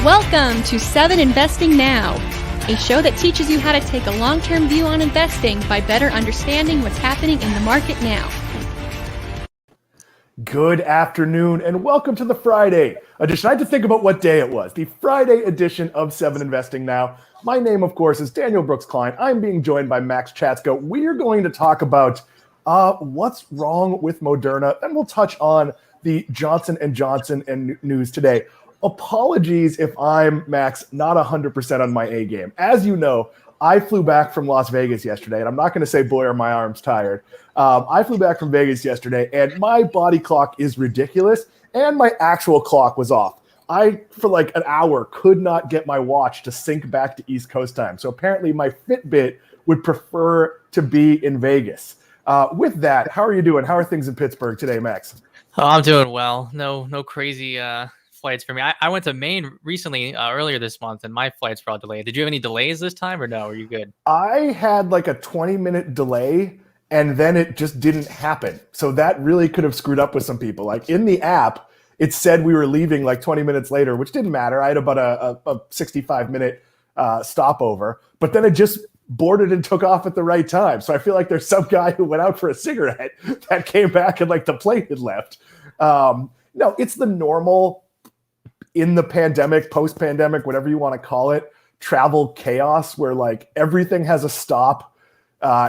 Welcome to 7 Investing Now, a show that teaches you how to take a long-term view on investing by better understanding what's happening in the market now. Good afternoon and welcome to the Friday edition. I had to think about what day it was. The Friday edition of 7 Investing Now. My name, of course, is Daniel Brooks Klein. I'm being joined by Maxx Chatsko. We are going to talk about what's wrong with Moderna, and we'll touch on the Johnson & Johnson news today. Apologies if I'm, Max, not 100% on my A game. As you know, I flew back from Las Vegas yesterday, and I'm not going to say, boy, are my arms tired. I flew back from Vegas yesterday, and my body clock is ridiculous, and my actual clock was off. I, for like an hour, could not get my watch to sync back to East Coast time. So apparently my Fitbit would prefer to be in Vegas. With that, how are you doing? How are things in Pittsburgh today, Max? Oh, I'm doing well. No crazy flights for me. I went to Maine recently, earlier this month, and my flights were all delayed. Did you have any delays this time, or no? Are you good? I had like a 20-minute delay, and then it just didn't happen. So that really could have screwed up with some people. Like in the app, it said we were leaving like 20 minutes later, which didn't matter. I had about a 65-minute stopover, but then it just boarded and took off at the right time. So I feel like there's some guy who went out for a cigarette that came back and like the plane had left. No, it's the normal in the pandemic, post-pandemic, whatever you want to call it, travel chaos where like everything has a stop.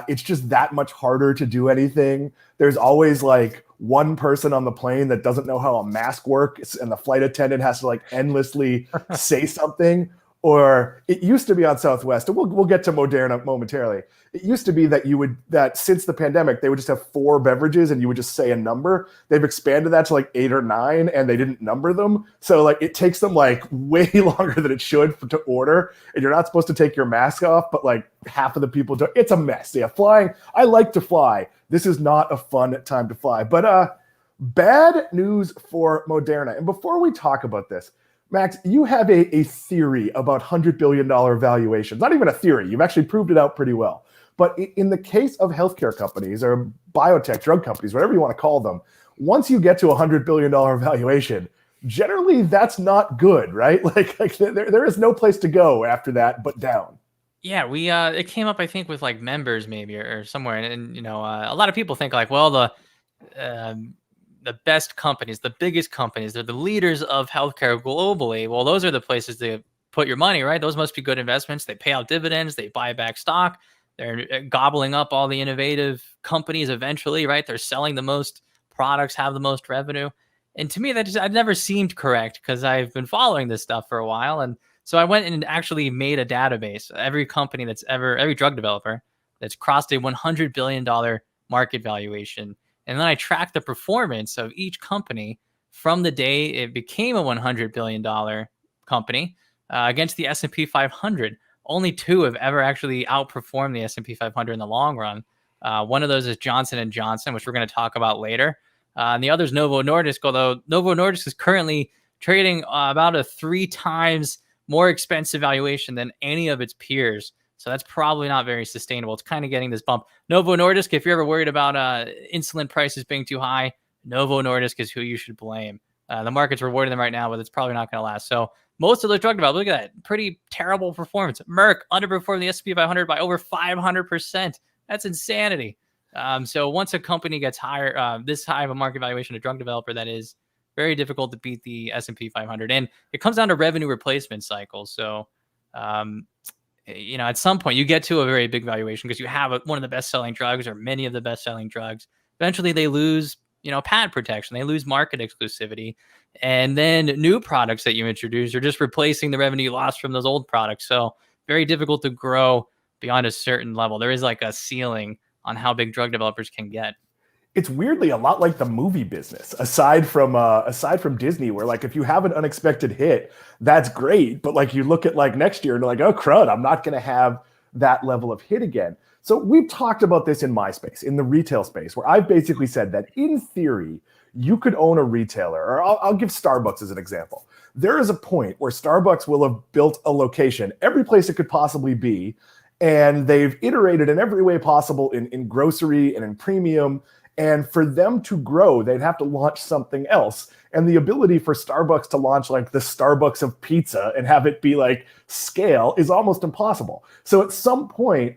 It's just that much harder to do anything. There's always like one person on the plane that doesn't know how a mask works, and the flight attendant has to like endlessly say something. Or it used to be on Southwest, and we'll get to Moderna momentarily. It used to be that since the pandemic, they would just have 4 beverages and you would just say a number. They've expanded that to like 8 or 9, and they didn't number them. So like it takes them like way longer than it should to order. And you're not supposed to take your mask off, but like half of the people do. It's a mess. Yeah, flying. I like to fly. This is not a fun time to fly. But bad news for Moderna. And before we talk about this, Max, you have a theory about $100 billion valuations. Not even a theory. You've actually proved it out pretty well. But in the case of healthcare companies or biotech drug companies, whatever you want to call them, once you get to a $100 billion valuation, generally that's not good, right? Like there is no place to go after that but down. Yeah, we it came up, I think, with like members maybe or somewhere, and you know, a lot of people think like, well, the best companies, the biggest companies, they're the leaders of healthcare globally. Well, those are the places to put your money, right? Those must be good investments. They pay out dividends, they buy back stock, they're gobbling up all the innovative companies eventually, right? They're selling the most products, have the most revenue. And to me, that just, I've never seemed correct because I've been following this stuff for a while. And so I went and actually made a database. Every company every drug developer that's crossed a $100 billion market valuation. And then I tracked the performance of each company from the day it became a $100 billion company against the S&P 500. Only 2 have ever actually outperformed the S&P 500 in the long run. One of those is Johnson & Johnson, which we're going to talk about later. And the other is Novo Nordisk, although Novo Nordisk is currently trading about a 3 times more expensive valuation than any of its peers. So that's probably not very sustainable. It's kind of getting this bump. Novo Nordisk, if you're ever worried about insulin prices being too high, Novo Nordisk is who you should blame. The market's rewarding them right now, but it's probably not going to last. So most of those drug developers, look at that, pretty terrible performance. Merck underperformed the S&P 500 by over 500%. That's insanity. So once a company gets higher, this high of a market valuation, a drug developer, that is very difficult to beat the S&P 500. And it comes down to revenue replacement cycles. So, you know, at some point you get to a very big valuation because you have one of the best selling drugs or many of the best selling drugs. Eventually they lose, you know, patent protection. They lose market exclusivity. And then new products that you introduce are just replacing the revenue you lost from those old products. So very difficult to grow beyond a certain level. There is like a ceiling on how big drug developers can get. It's weirdly a lot like the movie business, aside from Disney, where like if you have an unexpected hit, that's great. But like you look at like next year and you're like, oh crud, I'm not going to have that level of hit again. So we've talked about this in my space, in the retail space, where I've basically said that in theory, you could own a retailer, or I'll give Starbucks as an example. There is a point where Starbucks will have built a location, every place it could possibly be, and they've iterated in every way possible in grocery and in premium. And for them to grow, they'd have to launch something else. And the ability for Starbucks to launch like the Starbucks of pizza and have it be like scale is almost impossible. So at some point,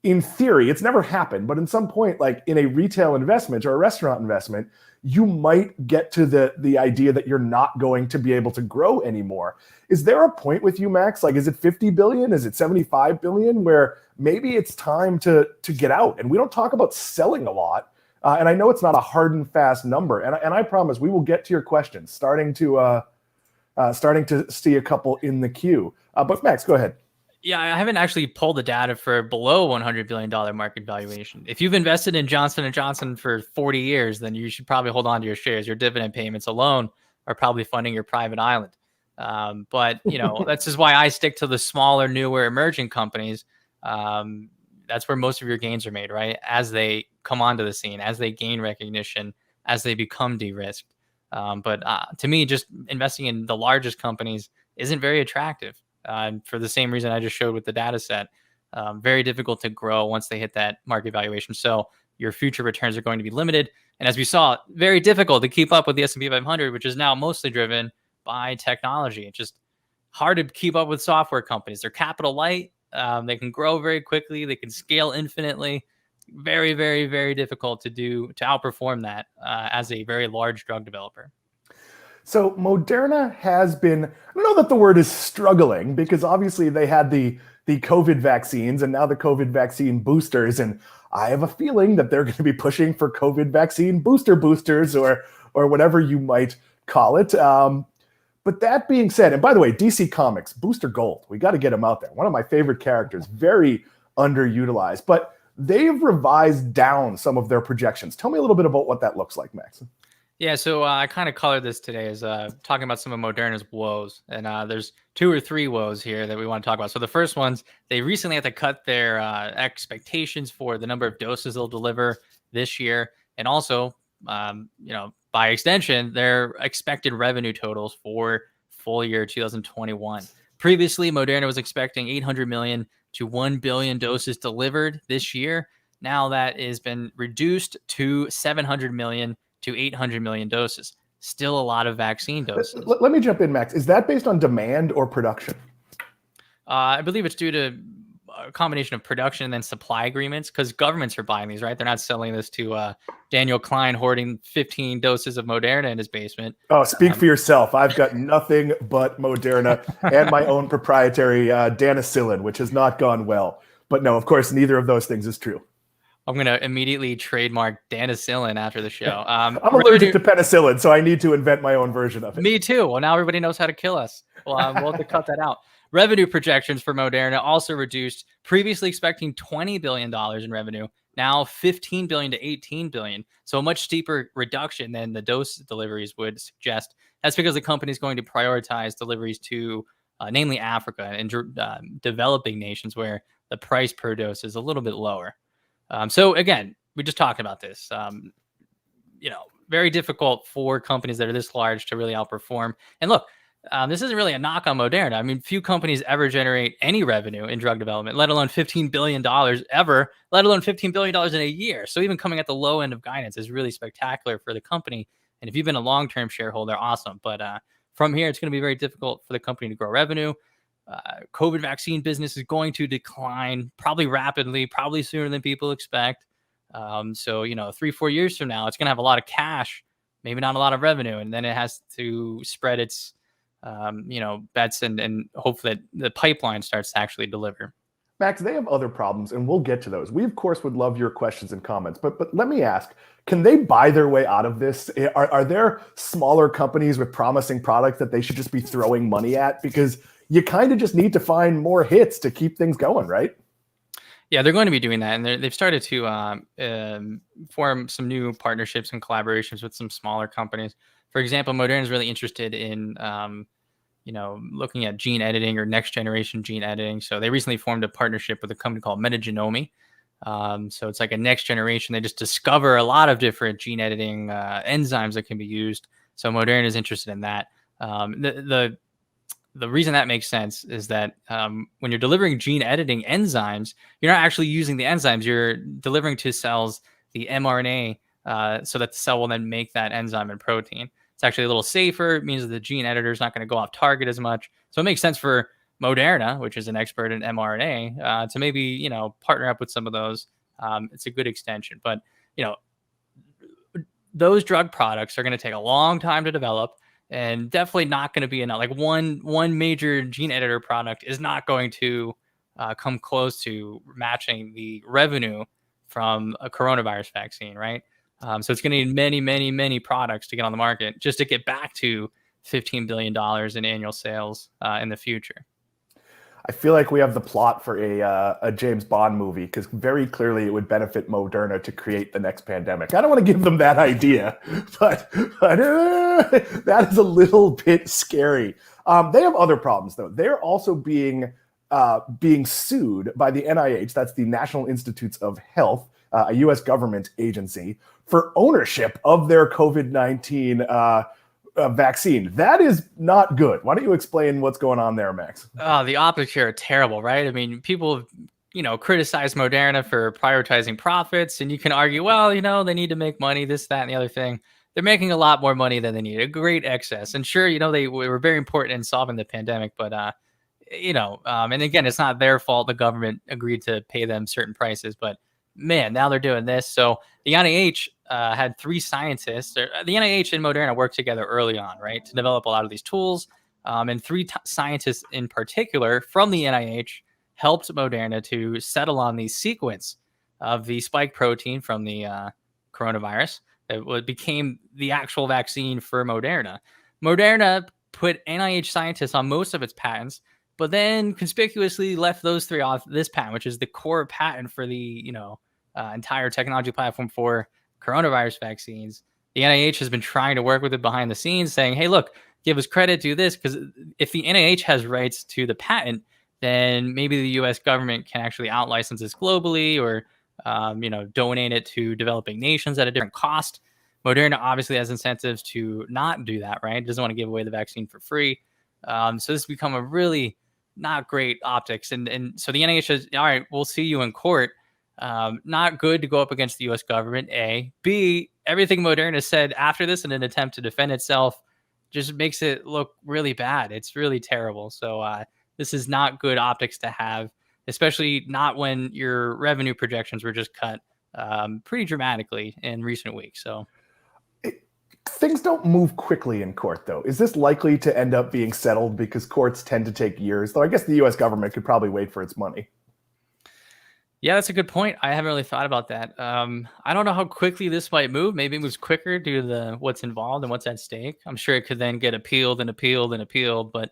in theory, it's never happened, but in some point, like in a retail investment or a restaurant investment, you might get to the idea that you're not going to be able to grow anymore. Is there a point with you, Max? Like, is it 50 billion? Is it 75 billion? Where maybe it's time to get out? And we don't talk about selling a lot. And I know it's not a hard and fast number. And I promise we will get to your questions, starting to see a couple in the queue. But Max, go ahead. Yeah, I haven't actually pulled the data for below $100 billion market valuation. If you've invested in Johnson & Johnson for 40 years, then you should probably hold on to your shares. Your dividend payments alone are probably funding your private island. But, that's just why I stick to the smaller, newer, emerging companies. That's where most of your gains are made, right? As they come onto the scene, as they gain recognition, as they become de-risked. But to me, just investing in the largest companies isn't very attractive. For the same reason I just showed with the data set. Very difficult to grow once they hit that market valuation. So your future returns are going to be limited. And as we saw, very difficult to keep up with the S&P 500, which is now mostly driven by technology. It's just hard to keep up with software companies. They're capital light. They can grow very quickly. They can scale infinitely. Very, very, very difficult to outperform that as a very large drug developer. So Moderna has been, I don't know that the word is struggling, because obviously they had the COVID vaccines and now the COVID vaccine boosters. And I have a feeling that they're going to be pushing for COVID vaccine boosters or whatever you might call it. But that being said, and by the way, DC Comics, Booster Gold, we got to get him out there. One of my favorite characters, very underutilized, but they've revised down some of their projections. Tell me a little bit about what that looks like, Max. Yeah, so I kind of colored this today as talking about some of Moderna's woes. And there's 2 or 3 woes here that we want to talk about. So the first ones, they recently had to cut their expectations for the number of doses they'll deliver this year. And also, by extension, their expected revenue totals for full year 2021. Previously, Moderna was expecting 800 million to 1 billion doses delivered this year. Now that has been reduced to 700 million to 800 million doses. Still a lot of vaccine doses. Let me jump in, Max. Is that based on demand or production? I believe it's due to a combination of production and then supply agreements, because governments are buying these, right? They're not selling this to Daniel Klein hoarding 15 doses of Moderna in his basement. Oh, speak for yourself. I've got nothing but Moderna and my own proprietary danicillin, which has not gone well. But no, of course, neither of those things is true. I'm going to immediately trademark danicillin after the show. I'm allergic to penicillin, so I need to invent my own version of it. Me too. Well, now everybody knows how to kill us. Well, we'll have to cut that out. Revenue projections for Moderna also reduced, previously expecting $20 billion in revenue, now 15 billion to 18 billion. So a much steeper reduction than the dose deliveries would suggest. That's because the company is going to prioritize deliveries to namely Africa and developing nations where the price per dose is a little bit lower. So again, we just talked about this. Very difficult for companies that are this large to really outperform. And look, this isn't really a knock on Moderna. I mean, few companies ever generate any revenue in drug development, let alone $15 billion ever, let alone $15 billion in a year. So even coming at the low end of guidance is really spectacular for the company. And if you've been a long-term shareholder, awesome. But from here, it's going to be very difficult for the company to grow revenue. COVID vaccine business is going to decline probably rapidly, probably sooner than people expect. So 3-4 years from now, it's going to have a lot of cash, maybe not a lot of revenue. And then it has to spread its, bets and hope that the pipeline starts to actually deliver. Max, they have other problems, and we'll get to those. We, of course, would love your questions and comments, but let me ask, can they buy their way out of this? Are there smaller companies with promising products that they should just be throwing money at? Because you kind of just need to find more hits to keep things going, right? Yeah, they're going to be doing that. And they've started to form some new partnerships and collaborations with some smaller companies. For example, Moderna is really interested in looking at gene editing or next generation gene editing. So they recently formed a partnership with a company called Metagenomi. So it's like a next generation. They just discover a lot of different gene editing enzymes that can be used. So Moderna is interested in that. The reason that makes sense is that when you're delivering gene editing enzymes, you're not actually using the enzymes. You're delivering to cells the mRNA so that the cell will then make that enzyme and protein. It's actually a little safer. It means that the gene editor is not going to go off target as much. So it makes sense for Moderna, which is an expert in mRNA, to maybe, partner up with some of those. It's a good extension. But, those drug products are going to take a long time to develop, and definitely not going to be enough. Like one major gene editor product is not going to come close to matching the revenue from a coronavirus vaccine, right? So it's going to need many, many, many products to get on the market just to get back to $15 billion in annual sales in the future. I feel like we have the plot for a James Bond movie, because very clearly it would benefit Moderna to create the next pandemic. I don't want to give them that idea, but that is a little bit scary. They have other problems, though. They're also being sued by the NIH, that's the National Institutes of Health, a U.S. government agency, for ownership of their COVID-19 vaccine. That is not good. Why don't you explain what's going on there, Max? The optics here are terrible, right? I mean, people have, criticized Moderna for prioritizing profits, and you can argue, well, they need to make money, this, that, and the other thing. They're making a lot more money than they need, a great excess. And sure, they were very important in solving the pandemic, but, and again, it's not their fault. The government agreed to pay them certain prices, but man, now they're doing this. So the NIH had 3 scientists. The NIH and Moderna worked together early on, right, to develop a lot of these tools. And 3 scientists in particular from the NIH helped Moderna to settle on the sequence of the spike protein from the coronavirus that became the actual vaccine for Moderna. Moderna put NIH scientists on most of its patents, but then conspicuously left those 3 off this patent, which is the core patent for the entire technology platform for coronavirus vaccines. The NIH has been trying to work with it behind the scenes, saying, hey, look, give us credit, do this, because if the NIH has rights to the patent, then maybe the U.S. government can actually out-license this globally, or donate it to developing nations at a different cost. Moderna obviously has incentives to not do that, right? It doesn't want to give away the vaccine for free. So this has become a really not great optics. And so the NIH says, all right, we'll see you in court. Not good to go up against the U.S. government, A. B, everything Moderna said after this in an attempt to defend itself just makes it look really bad. It's really terrible. So this is not good optics to have, especially not when your revenue projections were just cut pretty dramatically in recent weeks. So things don't move quickly in court, though. Is this likely to end up being settled, because courts tend to take years? Though I guess the U.S. government could probably wait for its money. Yeah, that's a good point. I haven't really thought about that. I don't know how quickly this might move. Maybe it moves quicker due to what's involved and what's at stake. I'm sure it could then get appealed and appealed and appealed. But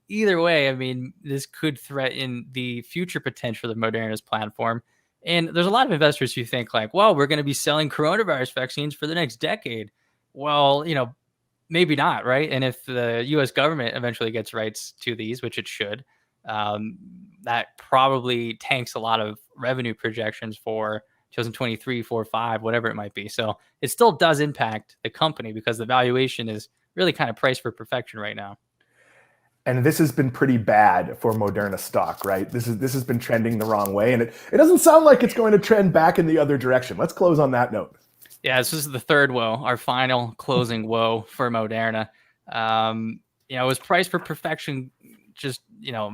either way, I mean, this could threaten the future potential of Moderna's platform. And there's a lot of investors who think like, well, we're going to be selling coronavirus vaccines for the next decade. Well, maybe not, right? And if the U.S. government eventually gets rights to these, which it should, that probably tanks a lot of revenue projections for 2023, 4, 5, whatever it might be. So it still does impact the company, because the valuation is really kind of priced for perfection right now. And this has been pretty bad for Moderna stock, right? This has been trending the wrong way, and it doesn't sound like it's going to trend back in the other direction. Let's close on that note. Yeah, this is the third woe, our final closing woe for Moderna. It was priced for perfection just,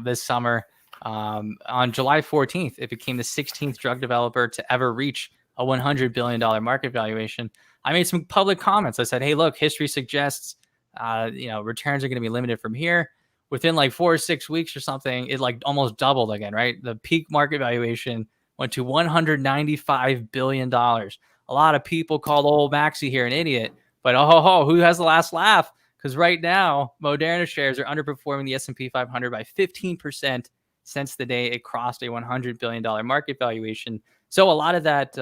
this summer. On July 14th, it became the 16th drug developer to ever reach a $100 billion market valuation. I made some public comments. I said, hey, look, history suggests, returns are going to be limited from here. Within like 4 or 6 weeks or something, it like almost doubled again, right? The peak market valuation went to $195 billion. A lot of people called old Maxi here an idiot, but who has the last laugh? Because right now, Moderna shares are underperforming the S&P 500 by 15% since the day it crossed a $100 billion market valuation. So a lot of that,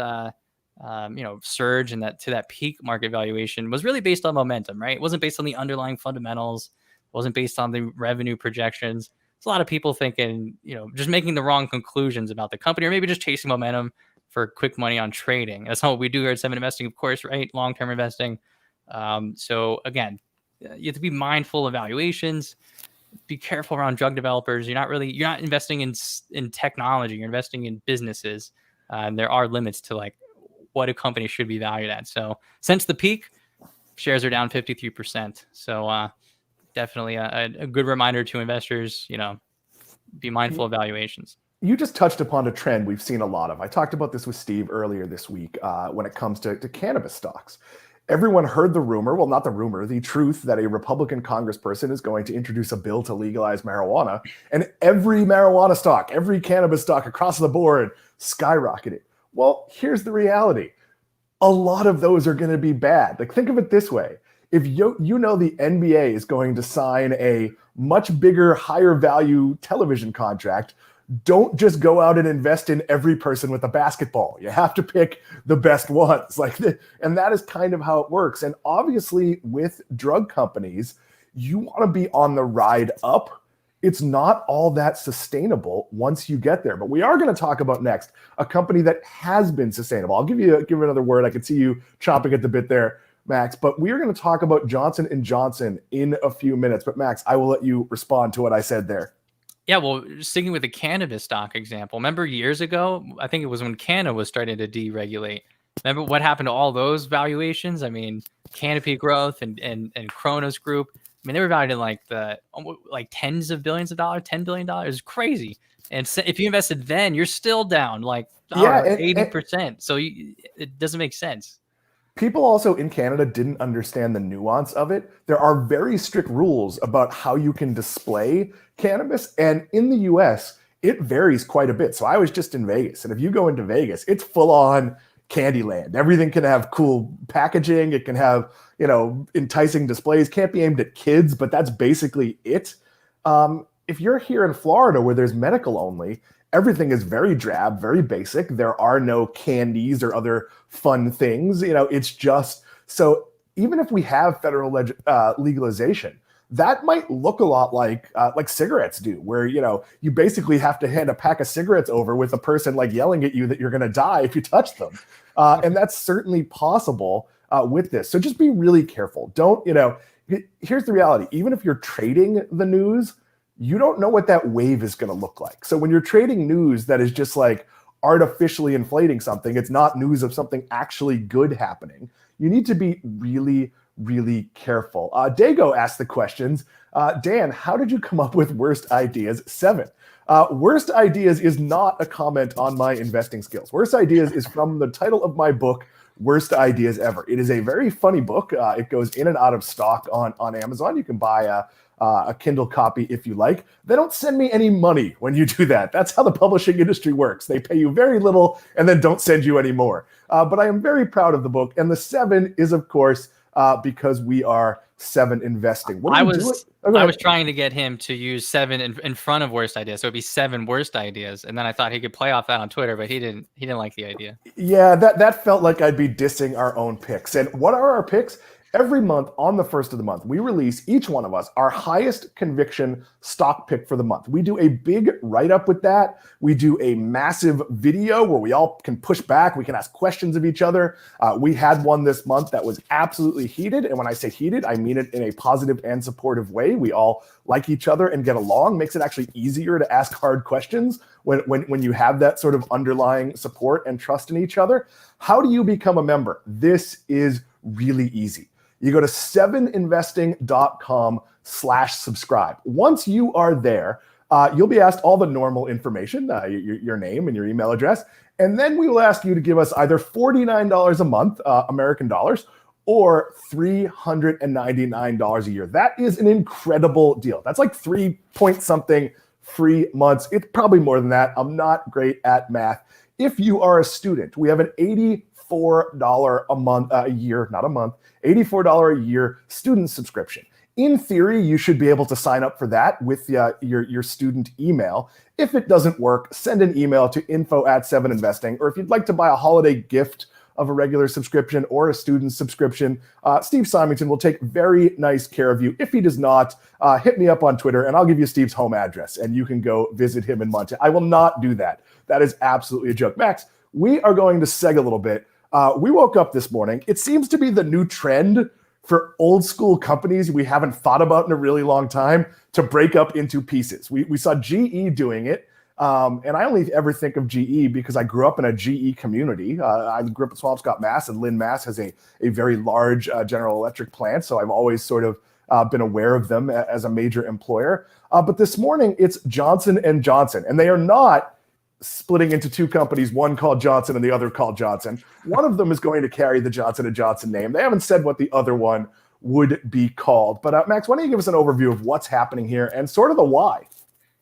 surge and to that peak market valuation was really based on momentum, right? It wasn't based on the underlying fundamentals. It wasn't based on the revenue projections. It's a lot of people thinking, just making the wrong conclusions about the company, or maybe just chasing momentum for quick money on trading. That's not what we do here at 7 Investing, of course, right? Long-term investing. So again, you have to be mindful of valuations. Be careful around drug developers. You're not investing in technology. You're investing in businesses. And there are limits to like what a company should be valued at. So since the peak, shares are down 53%. So definitely a good reminder to investors, be mindful of valuations. You just touched upon a trend we've seen a lot of. I talked about this with Steve earlier this week when it comes to cannabis stocks. Everyone heard the rumor, well, not the rumor, the truth that a Republican congressperson is going to introduce a bill to legalize marijuana, and every marijuana stock, every cannabis stock across the board skyrocketed. Well, here's the reality. A lot of those are going to be bad. Like, think of it this way. If the NBA is going to sign a much bigger, higher value television contract, don't just go out and invest in every person with a basketball. You have to pick the best ones. And that is kind of how it works. And obviously with drug companies, you want to be on the ride up. It's not all that sustainable once you get there. But we are going to talk about next a company that has been sustainable. I'll give another word. I can see you chomping at the bit there, Max. But we are going to talk about Johnson & Johnson in a few minutes. But Max, I will let you respond to what I said there. Yeah, well, sticking with the cannabis stock example, remember years ago, I think it was when Canada was starting to deregulate. Remember what happened to all those valuations? I mean, Canopy Growth and Kronos Group. I mean, they were valued in like tens of billions of dollars, $10 billion. It was crazy. And so if you invested then, you're still down like 80%. So it doesn't make sense. People also in Canada didn't understand the nuance of it. There are very strict rules about how you can display cannabis. And in the US, it varies quite a bit. So I was just in Vegas. And if you go into Vegas, it's full on Candyland. Everything can have cool packaging. It can have, enticing displays. Can't be aimed at kids, but that's basically it. If you're here in Florida where there's medical only, everything is very drab, very basic. There are no candies or other fun things. It's just, so even if we have federal legalization, that might look a lot like cigarettes do, where, you basically have to hand a pack of cigarettes over with a person like yelling at you that you're going to die if you touch them. And that's certainly possible with this. So just be really careful. Don't, here's the reality. Even if you're trading the news, you don't know what that wave is going to look like. So when you're trading news that is just like artificially inflating something, it's not news of something actually good happening. You need to be really, really careful. Dago asked the questions. Dan, how did you come up with Worst Ideas 7? Worst Ideas is not a comment on my investing skills. Worst Ideas is from the title of my book, Worst Ideas Ever. It is a very funny book. It goes in and out of stock on Amazon. You can buy a Kindle copy if you like. They don't send me any money when you do that. That's how the publishing industry works. They pay you very little and then don't send you any more. But I am very proud of the book. And the 7 is, of course, because we are 7 investing. I was trying to get him to use 7 in front of Worst Ideas. So it'd be 7 worst ideas. And then I thought he could play off that on Twitter, but he didn't like the idea. Yeah, that felt like I'd be dissing our own picks. And what are our picks? Every month on the first of the month, we release, each one of us, our highest conviction stock pick for the month. We do a big write-up with that. We do a massive video where we all can push back. We can ask questions of each other. We had one this month that was absolutely heated. And when I say heated, I mean it in a positive and supportive way. We all like each other and get along. Makes it actually easier to ask hard questions when you have that sort of underlying support and trust in each other. How do you become a member? This is really easy. You go to 7investing.com/subscribe. Once you are there, you'll be asked all the normal information, your name and your email address. And then we will ask you to give us either $49 a month, American dollars, or $399 a year. That is an incredible deal. That's like 3-point-something free months. It's probably more than that. I'm not great at math. If you are a student, we have an $84 a month, a year, not a month, $84 a year student subscription. In theory, you should be able to sign up for that with your student email. If it doesn't work, send an email to info@7investing, or if you'd like to buy a holiday gift of a regular subscription or a student subscription, Steve Symington will take very nice care of you. If he does not, hit me up on Twitter and I'll give you Steve's home address and you can go visit him in Montana. I will not do that. That is absolutely a joke. Max, we are going to seg a little bit. We woke up this morning. It seems to be the new trend for old school companies we haven't thought about in a really long time to break up into pieces. We saw GE doing it. And I only ever think of GE because I grew up in a GE community. I grew up in Swampscott, Mass, and Lynn, Mass has a very large General Electric plant. So I've always sort of been aware of them as a major employer. But this morning it's Johnson & Johnson, and they are not splitting into two companies, one called Johnson and the other called Johnson. One of them is going to carry the Johnson & Johnson name. They haven't said what the other one would be called. But Max, why don't you give us an overview of what's happening here and sort of the why?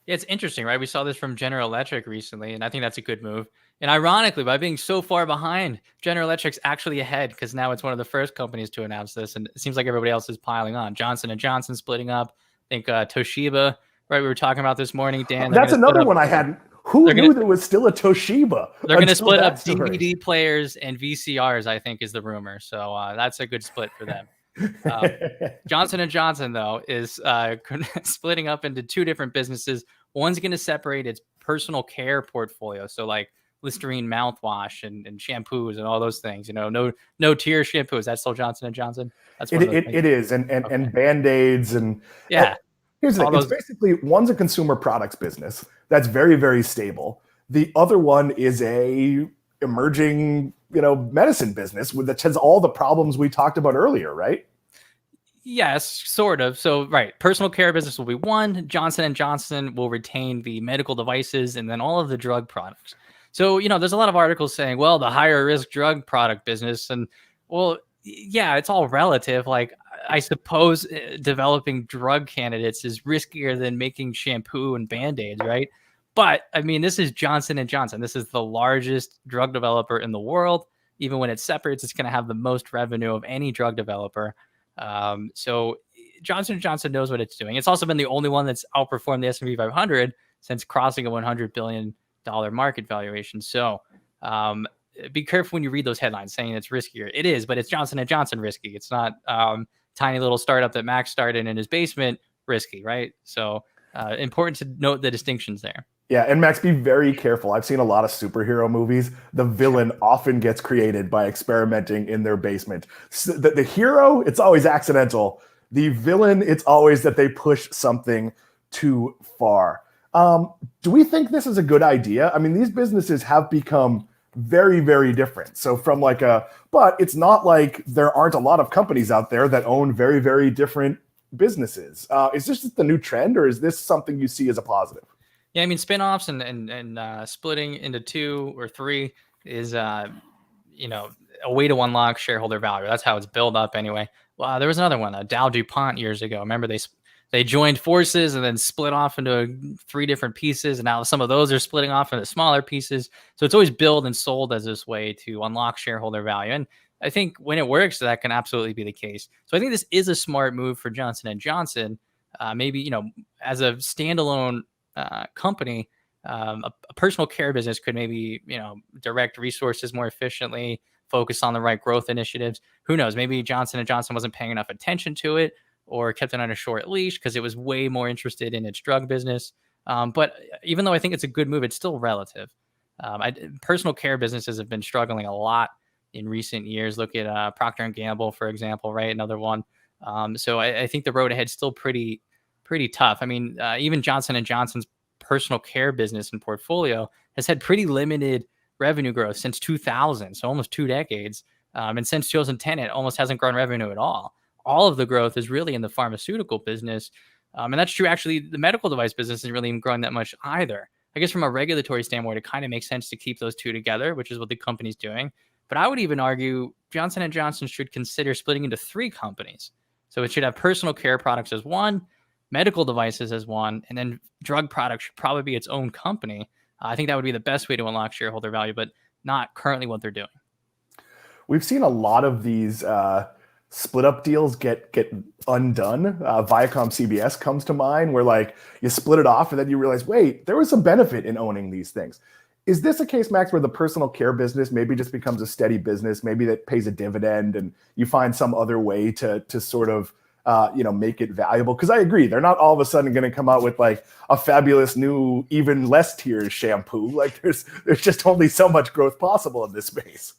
Yeah, it's interesting, right? We saw this from General Electric recently, and I think that's a good move. And ironically, by being so far behind, General Electric's actually ahead because now it's one of the first companies to announce this, and it seems like everybody else is piling on. Johnson & Johnson splitting up. I think Toshiba, right? We were talking about this morning, Dan. That's another one I hadn't. Who knew there was still a Toshiba? They're going to split up DVD players and VCRs, I think, is the rumor. So that's a good split for them. Johnson & Johnson, though, is splitting up into two different businesses. One's going to separate its personal care portfolio. So like Listerine mouthwash and shampoos and all those things, no tear shampoos. That's still Johnson & Johnson. That's it is. And Band-Aids and yeah. Here's the thing. It's basically one's a consumer products business that's very, very stable. The other one is a emerging, medicine business that has all the problems we talked about earlier, right? Yes, sort of. So, right, personal care business will be one. Johnson & Johnson will retain the medical devices and then all of the drug products. So, there's a lot of articles saying, well, the higher risk drug product business. And, well, yeah, it's all relative. Like, I suppose developing drug candidates is riskier than making shampoo and Band-Aids, right? But, I mean, this is Johnson & Johnson. This is the largest drug developer in the world. Even when it separates, it's going to have the most revenue of any drug developer. So Johnson & Johnson knows what it's doing. It's also been the only one that's outperformed the S&P 500 since crossing a $100 billion market valuation. So be careful when you read those headlines saying it's riskier. It is, but it's Johnson & Johnson risky. It's not tiny little startup that Max started in his basement risky, right? So important to note the distinctions there. Yeah, and Max, be very careful. I've seen a lot of superhero movies. The villain often gets created by experimenting in their basement. So the hero, it's always accidental. The villain, it's always that they push something too far. Do we think this is a good idea? I mean, these businesses have become very, very different. So but it's not like there aren't a lot of companies out there that own very, very different businesses. Is this just the new trend, or is this something you see as a positive? Yeah, I mean, spinoffs and splitting into two or three is, a way to unlock shareholder value. That's how it's built up anyway. Well, there was another one, Dow DuPont years ago. Remember, they joined forces and then split off into three different pieces. And now some of those are splitting off into smaller pieces. So it's always built and sold as this way to unlock shareholder value. And I think when it works, that can absolutely be the case. So I think this is a smart move for Johnson & Johnson. Maybe, as a standalone company, a personal care business could maybe, direct resources more efficiently, focus on the right growth initiatives. Who knows? Maybe Johnson & Johnson wasn't paying enough attention to it or kept it on a short leash because it was way more interested in its drug business. But even though I think it's a good move, it's still relative. Personal care businesses have been struggling a lot in recent years. Look at Procter & Gamble, for example, right? Another one. So I think the road ahead is still pretty tough. I mean, even Johnson & Johnson's personal care business and portfolio has had pretty limited revenue growth since 2000, so almost 2 decades. And since 2010, it almost hasn't grown revenue at all. All of the growth is really in the pharmaceutical business. And that's true. Actually, the medical device business isn't really even growing that much either. I guess from a regulatory standpoint, it kind of makes sense to keep those two together, which is what the company's doing. But I would even argue Johnson & Johnson should consider splitting into 3 companies. So it should have personal care products as one, medical devices as one, and then drug products should probably be its own company. I think that would be the best way to unlock shareholder value, but not currently what they're doing. We've seen a lot of these split up deals get undone. Viacom CBS comes to mind, where you split it off and then you realize, wait, there was some benefit in owning these things. Is this a case, Max, where the personal care business maybe just becomes a steady business, maybe that pays a dividend, and you find some other way to sort of make it valuable? Because I agree, they're not all of a sudden going to come out with a fabulous new, even less tier shampoo. There's just only so much growth possible in this space.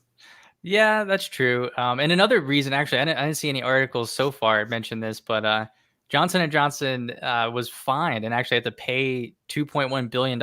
Yeah, that's true. And another reason, actually, I didn't see any articles so far mention this, but Johnson & Johnson was fined and actually had to pay $2.1 billion.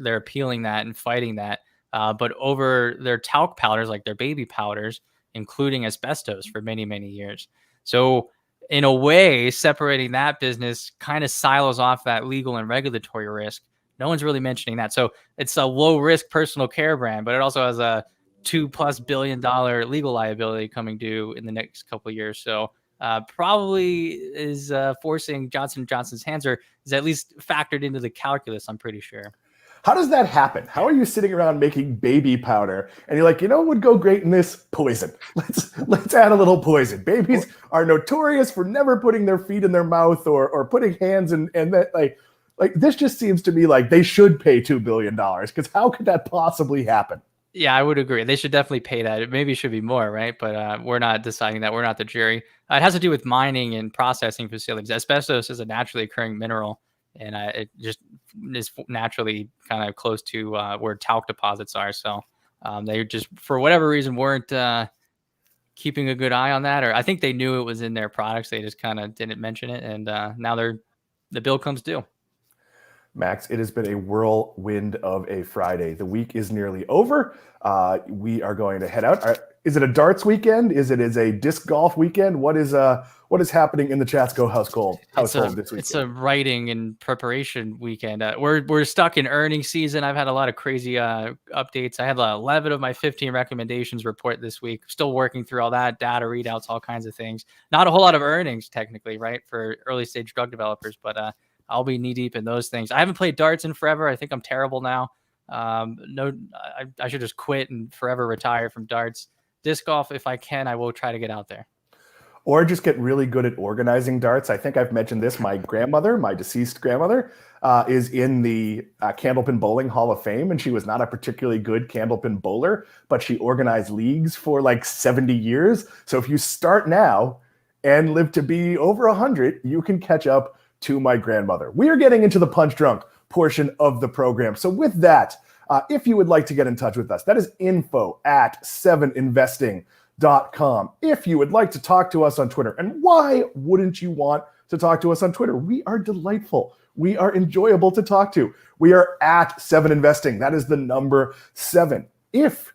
They're appealing that and fighting that. But over their talc powders, like their baby powders, including asbestos for many, many years. So in a way, separating that business kind of silos off that legal and regulatory risk. No one's really mentioning that. So it's a low risk personal care brand, but it also has a $2+ billion legal liability coming due in the next couple of years. So probably is forcing Johnson & Johnson's hands, or is at least factored into the calculus, I'm pretty sure. How does that happen? How are you sitting around making baby powder and you're like, what would go great in this? Poison. Let's add a little poison. Babies are notorious for never putting their feet in their mouth or putting hands in, and that like this just seems to me like they should pay $2 billion, because how could that possibly happen? Yeah, I would agree. They should definitely pay that. It maybe should be more, right? But we're not deciding that. We're not the jury. It has to do with mining and processing facilities. Asbestos is a naturally occurring mineral, and it just is naturally kind of close to where talc deposits are. So they just, for whatever reason, weren't keeping a good eye on that. Or I think they knew it was in their products. They just kind of didn't mention it. And now the bill comes due. Max, it has been a whirlwind of a Friday. The week is nearly over. We are going to head out. Is it a darts weekend? Is it a disc golf weekend? What is happening in the Chatsko household this weekend? It's a writing and preparation weekend. We're stuck in earnings season. I've had a lot of crazy updates. I had 11 of my 15 recommendations report this week. Still working through all that, data readouts, all kinds of things. Not a whole lot of earnings technically, right, for early stage drug developers, but I'll be knee deep in those things. I haven't played darts in forever. I think I'm terrible now. I should just quit and forever retire from darts. Disc golf, if I can, I will try to get out there. Or just get really good at organizing darts. I think I've mentioned this. My grandmother, my deceased grandmother, is in the Candlepin Bowling Hall of Fame, and she was not a particularly good candlepin bowler, but she organized leagues for like 70 years. So if you start now and live to be over 100, you can catch up to my grandmother. We are getting into the punch drunk portion of the program. So with that, if you would like to get in touch with us, that is info@7investing.com. If you would like to talk to us on Twitter, and why wouldn't you want to talk to us on Twitter? We are delightful. We are enjoyable to talk to. We are @7investing. That is the number 7. If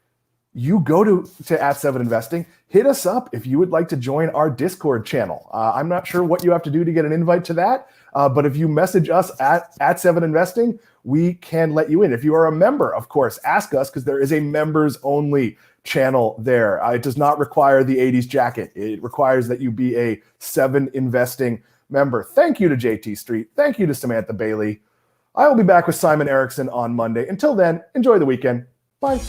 you go to @7investing, hit us up if you would like to join our Discord channel. I'm not sure what you have to do to get an invite to that, but if you message us @7investing, we can let you in. If you are a member, of course, ask us, because there is a members only channel there. It does not require the 80s jacket. It requires that you be a 7 Investing member. Thank you to JT Street. Thank you to Samantha Bailey. I will be back with Simon Erickson on Monday. Until then, enjoy the weekend. Bye.